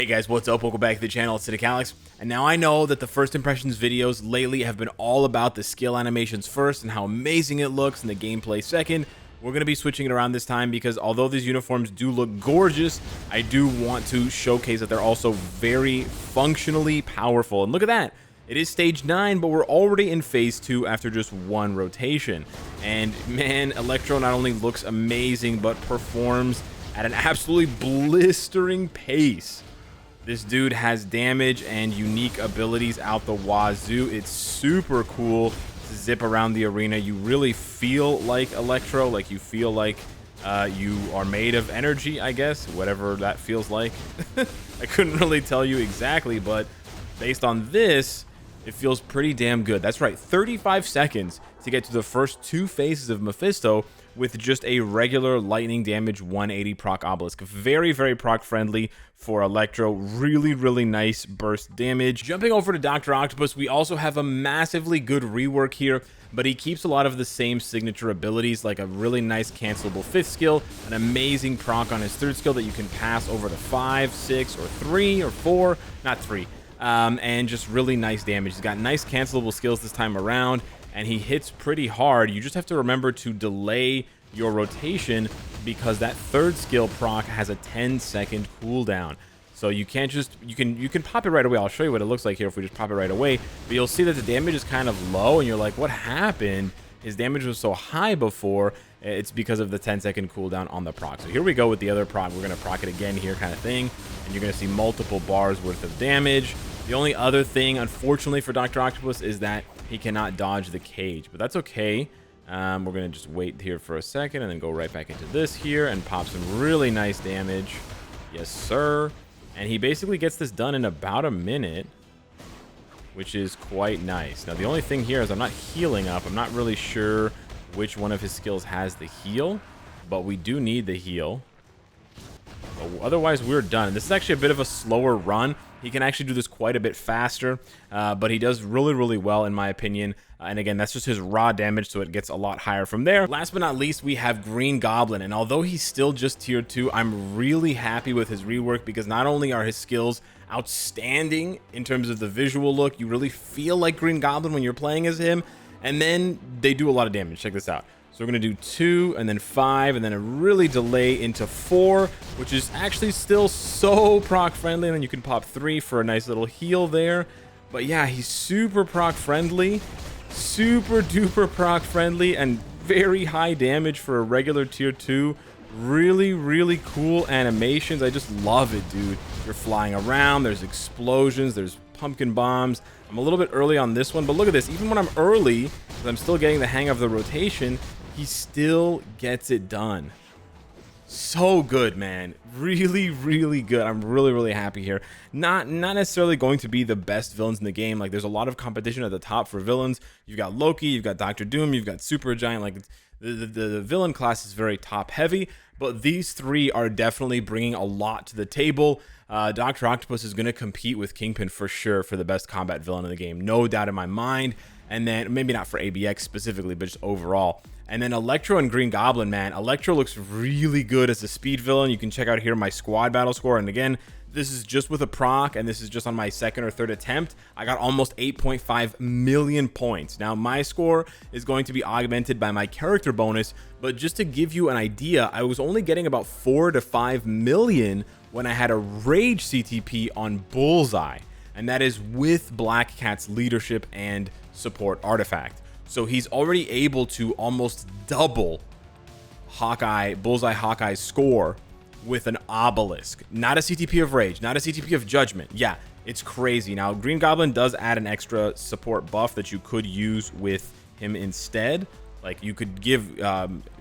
Hey guys, what's up? Welcome back to the channel. It's Cynicalex. And now I know that the first impressions videos lately have been all about the skill animations first and how amazing it looks and the gameplay second. We're going to be switching it around this time because although these uniforms do look gorgeous, I do want to showcase that they're also very functionally powerful. And look at that. It is stage 9, but we're already in phase 2 after just one rotation. And man, Electro not only looks amazing, but performs at an absolutely blistering pace. This dude has damage and unique abilities out the wazoo. It's super cool to zip around the arena. You really feel like Electro, like you feel like you are made of energy, I guess, whatever that feels like. I couldn't really tell you exactly, but based on this, it feels pretty damn good. That's right, 35 seconds to get to the first 2 phases of Mephisto with just a regular lightning damage 180 proc obelisk. Very, very proc friendly for Electro. Really, really nice burst damage. Jumping over to Dr. Octopus, we also have a massively good rework here, but he keeps a lot of the same signature abilities, like a really nice cancelable 5th skill, an amazing proc on his 3rd skill that you can pass over to 5, 6, or 3, or 4, not 3, and just really nice damage. He's got nice cancelable skills this time around, and he hits pretty hard. You just have to remember to delay your rotation because that 3rd skill proc has a 10-second cooldown. So you can't just, you can pop it right away. I'll show you what it looks like here if we just pop it right away. But you'll see that the damage is kind of low, and you're like, what happened? His damage was so high before. It's because of the 10-second cooldown on the proc. So here we go with the other proc. We're going to proc it again here kind of thing. And you're going to see multiple bars worth of damage. The only other thing, unfortunately, for Dr. Octopus is that he cannot dodge the cage, but that's okay. We're going to just wait here for a second and then go right back into this here and pop some really nice damage. Yes, sir. And he basically gets this done in about a minute, which is quite nice. Now, the only thing here is I'm not healing up. I'm not really sure which one of his skills has the heal, but we do need the heal. But otherwise, we're done. This is actually a bit of a slower run. He can actually do this quite a bit faster, but he does really, really well, in my opinion. And again, that's just his raw damage, so it gets a lot higher from there. Last but not least, we have Green Goblin. And although he's still just tier 2, I'm really happy with his rework because not only are his skills outstanding in terms of the visual look, you really feel like Green Goblin when you're playing as him, and then they do a lot of damage. Check this out. So we're going to do 2 and then 5 and then a really delay into 4, which is actually still so proc friendly. And then you can pop 3 for a nice little heal there. But yeah, he's super proc friendly, super duper proc friendly, and very high damage for a regular tier 2. Really, really cool animations. I just love it, dude. You're flying around. There's explosions. There's pumpkin bombs. I'm a little bit early on this one, but look at this. Even when I'm early, because I'm still getting the hang of the rotation, he still gets it done. So good, man. Really, really good. I'm really, really happy here. Not necessarily going to be the best villains in the game. Like, there's a lot of competition at the top for villains. You've got Loki, you've got Dr. Doom, you've got Supergiant. Like, the villain class is very top heavy, but these 3 are definitely bringing a lot to the table. Dr. Octopus is going to compete with Kingpin for sure for the best combat villain in the game. No doubt in my mind. And then maybe not for ABX specifically, but just overall. And then Electro and Green Goblin, man. Electro looks really good as a speed villain. You can check out here my squad battle score. And again, this is just with a proc, and this is just on my 2nd or 3rd attempt. I got almost 8.5 million points. Now, my score is going to be augmented by my character bonus, but just to give you an idea, I was only getting about 4 to 5 million when I had a Rage CTP on Bullseye. And that is with Black Cat's leadership and support artifact. So he's already able to almost double Bullseye Hawkeye's score with an obelisk. Not a CTP of Rage, not a CTP of Judgment. Yeah, it's crazy. Now, Green Goblin does add an extra support buff that you could use with him instead. Like, you could give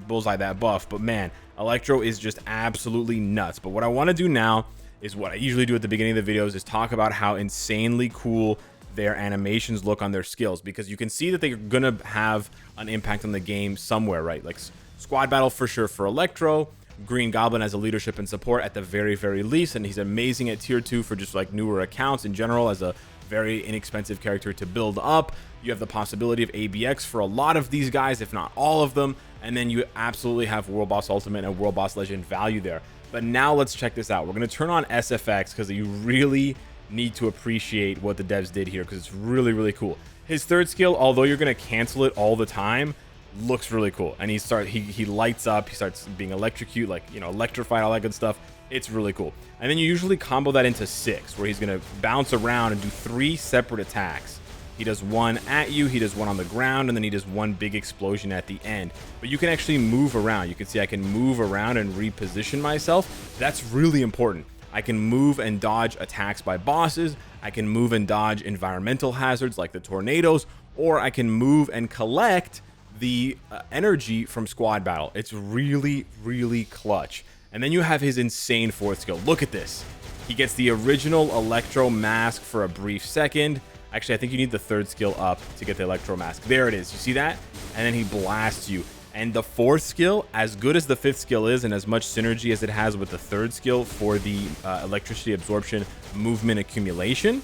Bullseye that buff, but man, Electro is just absolutely nuts. But what I want to do now is what I usually do at the beginning of the videos, is talk about how insanely cool their animations look on their skills, because you can see that they're gonna have an impact on the game somewhere, right? Like squad battle for sure for Electro, Green Goblin as a leadership and support at the very, very least, and he's amazing at tier 2 for just like newer accounts in general as a very inexpensive character to build up. You have the possibility of ABX for a lot of these guys, if not all of them, and then you absolutely have World Boss Ultimate and World Boss Legend value there. But now let's check this out. We're going to turn on SFX because you really need to appreciate what the devs did here, because it's really, really cool. His third skill, although you're going to cancel it all the time, looks really cool. And he lights up, he starts being electrocute, like, you know, electrified, all that good stuff. It's really cool. And then you usually combo that into 6, where he's going to bounce around and do 3 separate attacks. He does one at you, he does one on the ground, and then he does one big explosion at the end. But you can actually move around. You can see I can move around and reposition myself. That's really important. I can move and dodge attacks by bosses. I can move and dodge environmental hazards like the tornadoes, or I can move and collect the energy from squad battle. It's really, really clutch. And then you have his insane 4th skill. Look at this. He gets the original Electro Mask for a brief second. Actually, I think you need the 3rd skill up to get the Electro Mask. There it is. You see that? And then he blasts you. And the 4th skill, as good as the 5th skill is, and as much synergy as it has with the 3rd skill for the electricity absorption, movement accumulation,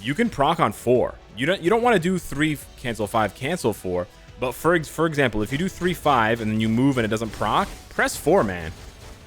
you can proc on 4. You don't want to do 3 cancel 5 cancel 4, but for example, if you do 3-5 and then you move and it doesn't proc, press 4, man.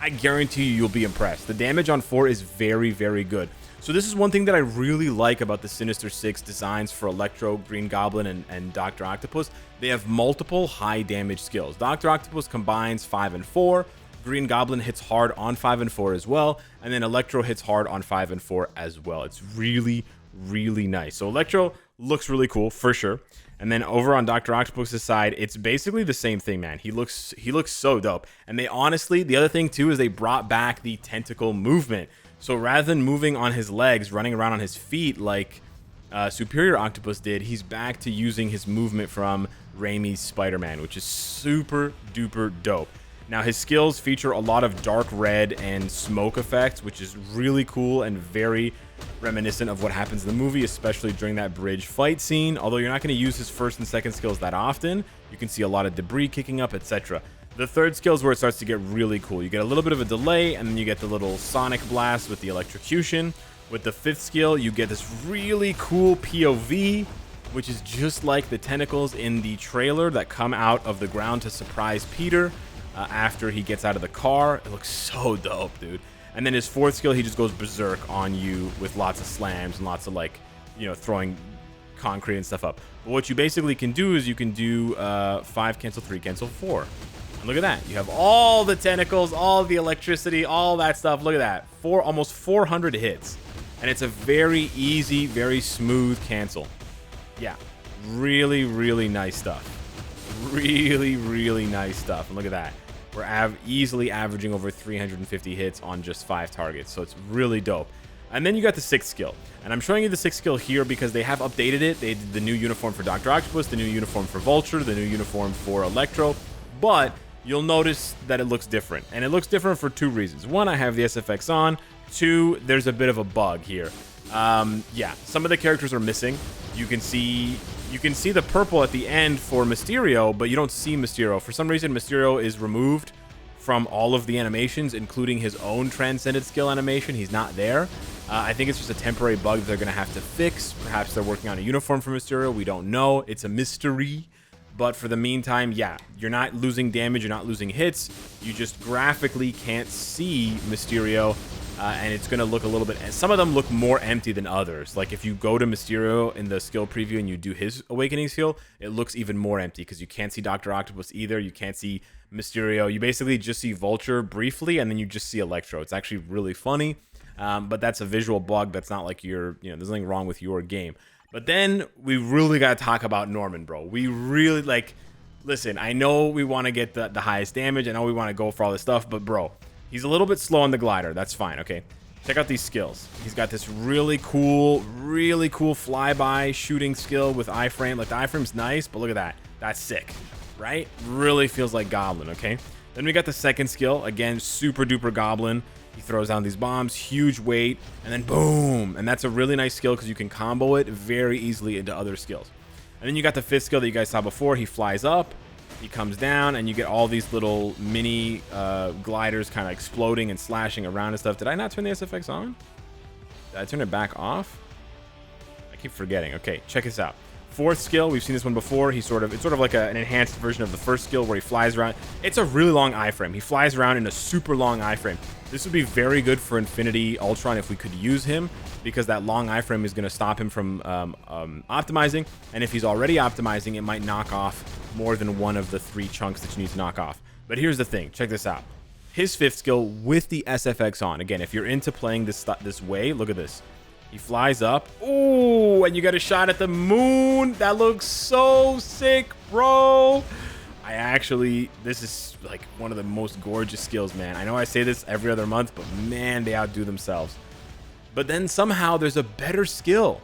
I guarantee you'll be impressed. The damage on 4 is very, very good. So this is one thing that I really like about the Sinister Six designs for Electro, Green Goblin, and Dr. Octopus. They have multiple high damage skills. Dr. Octopus combines 5 and 4. Green Goblin hits hard on 5 and 4 as well. And then Electro hits hard on 5 and 4 as well. It's really, really nice. So Electro looks really cool for sure. And then over on Dr. Octopus's side, it's basically the same thing, man. He looks so dope. And they honestly, the other thing too is they brought back the tentacle movement. So rather than moving on his legs, running around on his feet like Superior Octopus did, he's back to using his movement from Raimi's Spider-Man, which is super duper dope. Now his skills feature a lot of dark red and smoke effects, which is really cool and very reminiscent of what happens in the movie, especially during that bridge fight scene. Although you're not going to use his 1st and 2nd skills that often, you can see a lot of debris kicking up, etc. The 3rd skill is where it starts to get really cool. You get a little bit of a delay, and then you get the little sonic blast with the electrocution. With the 5th skill, you get this really cool POV, which is just like the tentacles in the trailer that come out of the ground to surprise Peter after he gets out of the car. It looks so dope, dude. And then his 4th skill, he just goes berserk on you with lots of slams and lots of, like, you know, throwing concrete and stuff up. But what you basically can do is you can do 5 cancel 3 cancel 4. And look at that. You have all the tentacles, all the electricity, all that stuff. Look at that. Almost 400 hits. And it's a very easy, very smooth cancel. Yeah. Really, really nice stuff. Really, really nice stuff. And look at that. We're easily averaging over 350 hits on just 5 targets. So it's really dope. And then you got the 6th skill. And I'm showing you the 6th skill here because they have updated it. They did the new uniform for Dr. Octopus, the new uniform for Vulture, the new uniform for Electro. But you'll notice that it looks different. And it looks different for 2 reasons. 1, I have the SFX on. 2, there's a bit of a bug here. Yeah, some of the characters are missing. You can see the purple at the end for Mysterio, but you don't see Mysterio. For some reason, Mysterio is removed from all of the animations, including his own Transcended skill animation. He's not there. I think it's just a temporary bug that they're going to have to fix. Perhaps they're working on a uniform for Mysterio. We don't know. It's a mystery. But for the meantime, yeah, you're not losing damage. You're not losing hits. You just graphically can't see Mysterio. And it's going to look a little bit... Some of them look more empty than others. Like if you go to Mysterio in the skill preview and you do his Awakening skill, it looks even more empty because you can't see Dr. Octopus either. You can't see Mysterio. You basically just see Vulture briefly, and then you just see Electro. It's actually really funny, but that's a visual bug. That's not like there's nothing wrong with your game. But then we really got to talk about Norman, bro. We really, listen, I know we want to get the highest damage. I know we want to go for all this stuff, but bro... He's a little bit slow on the glider. That's fine, okay? Check out these skills. He's got this really cool flyby shooting skill with iframe. Like, the iframe's nice, but look at that. That's sick, right? Really feels like Goblin, okay? Then we got the 2nd skill. Again, super duper Goblin. He throws down these bombs, huge weight, and then boom. And that's a really nice skill because you can combo it very easily into other skills. And then you got the 5th skill that you guys saw before. He flies up. He comes down, and you get all these little mini gliders kind of exploding and slashing around and stuff. Did I not turn the SFX on? Did I turn it back off? I keep forgetting. Okay, check this out. Fourth skill, we've seen this one before. It's sort of like an enhanced version of the first skill where he flies around. It's a really long iframe. He flies around in a super long iframe. This would be very good for Infinity Ultron if we could use him, because that long iframe is going to stop him from optimizing. And if he's already optimizing, it might knock off more than one of the 3 chunks that you need to knock off. But here's the thing. Check this out. His 5th skill with the SFX on. Again, if you're into playing this way, look at this. He flies up. Ooh, and you got a shot at the moon. That looks so sick, bro. This is like one of the most gorgeous skills, man. I know I say this every other month, but man, they outdo themselves. But then somehow there's a better skill.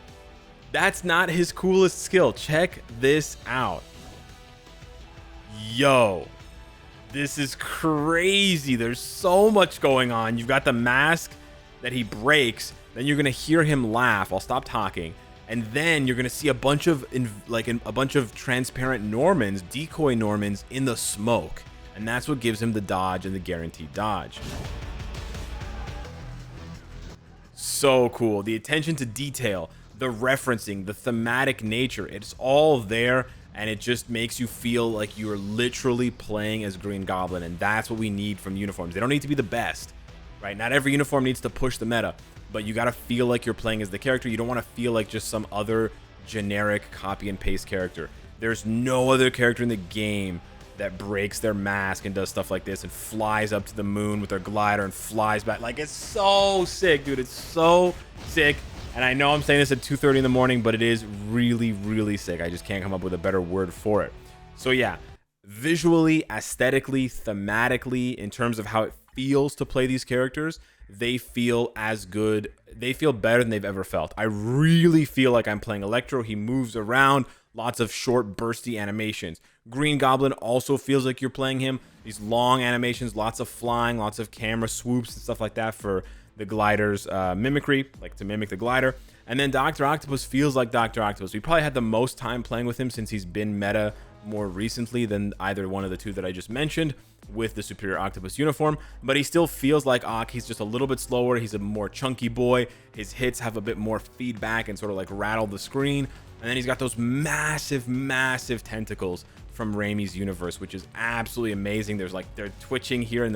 That's not his coolest skill. Check this out. Yo, this is crazy. There's so much going on. You've got the mask that he breaks. Then you're gonna hear him laugh. I'll stop talking, and then you're gonna see a bunch of transparent Normans, decoy Normans in the smoke, and that's what gives him the dodge and the guaranteed dodge. So cool. The attention to detail, the referencing, the thematic nature, it's all there, and it just makes you feel like you're literally playing as Green Goblin, and that's what we need from uniforms. They don't need to be the best, right? Not every uniform needs to push the meta, but you got to feel like you're playing as the character. You don't want to feel like just some other generic copy and paste character. There's no other character in the game that breaks their mask and does stuff like this and flies up to the moon with their glider and flies back. Like, it's so sick, dude. It's so sick. And I know I'm saying this at 2:30 in the morning, but it is really, really sick. I just can't come up with a better word for it. So yeah, visually, aesthetically, thematically, in terms of how it feels to play these characters, they feel as good. They feel better than they've ever felt. I really feel like I'm playing Electro. He moves around, lots of short, bursty animations. Green Goblin also feels like you're playing him. These long animations, lots of flying, lots of camera swoops and stuff like that for the glider's mimicry, like to mimic the glider. And then Dr. Octopus feels like Dr. Octopus. We probably had the most time playing with him since he's been meta more recently than either one of the 2 that I just mentioned with the Superior Octopus uniform, but he still feels like Ock. He's just a little bit slower. He's a more chunky boy. His hits have a bit more feedback and sort of like rattle the screen. And then he's got those massive, massive tentacles from Raimi's universe, which is absolutely amazing. There's like, they're twitching here in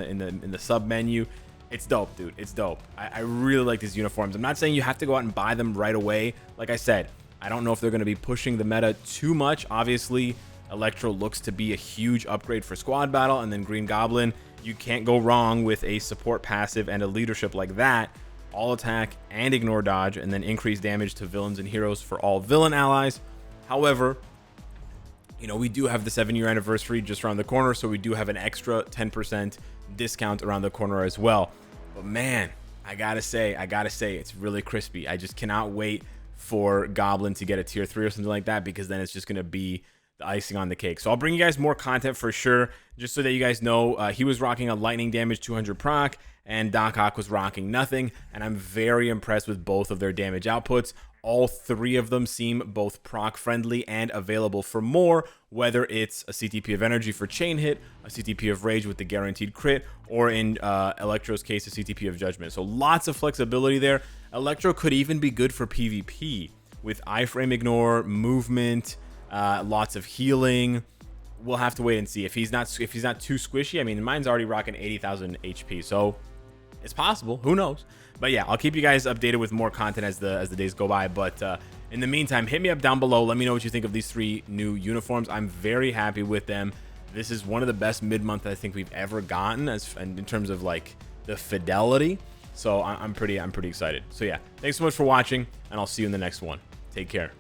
the sub menu. It's dope, dude. It's dope. I really like these uniforms. I'm not saying you have to go out and buy them right away. Like I said, I don't know if they're going to be pushing the meta too much. Obviously, Electro looks to be a huge upgrade for squad battle, and then Green Goblin, you can't go wrong with a support passive and a leadership like that. All attack and ignore dodge, and then increase damage to villains and heroes for all villain allies. However, you know, we do have the 7-year anniversary just around the corner, so we do have an extra 10% discount around the corner as well. But man, I gotta say, it's really crispy. I just cannot wait for Goblin to get a tier 3 or something like that, because then it's just gonna be the icing on the cake. So I'll bring you guys more content for sure, just so that you guys know. He was rocking a lightning damage 200 proc, and Doc Ock was rocking nothing, and I'm very impressed with both of their damage outputs. All 3 of them seem both proc friendly and available for more, whether it's a CTP of energy for chain hit, a CTP of rage with the guaranteed crit, or in Electro's case, a CTP of judgment. So lots of flexibility there. Electro could even be good for PvP with iframe ignore, movement, lots of healing. We'll have to wait and see. If he's not too squishy, I mean, mine's already rocking 80,000 HP, so it's possible. Who knows? But yeah, I'll keep you guys updated with more content as the days go by. But in the meantime, hit me up down below. Let me know what you think of these 3 new uniforms. I'm very happy with them. This is one of the best mid-month I think we've ever gotten, in terms of like the fidelity. So I'm pretty excited. So yeah, thanks so much for watching, and I'll see you in the next one. Take care.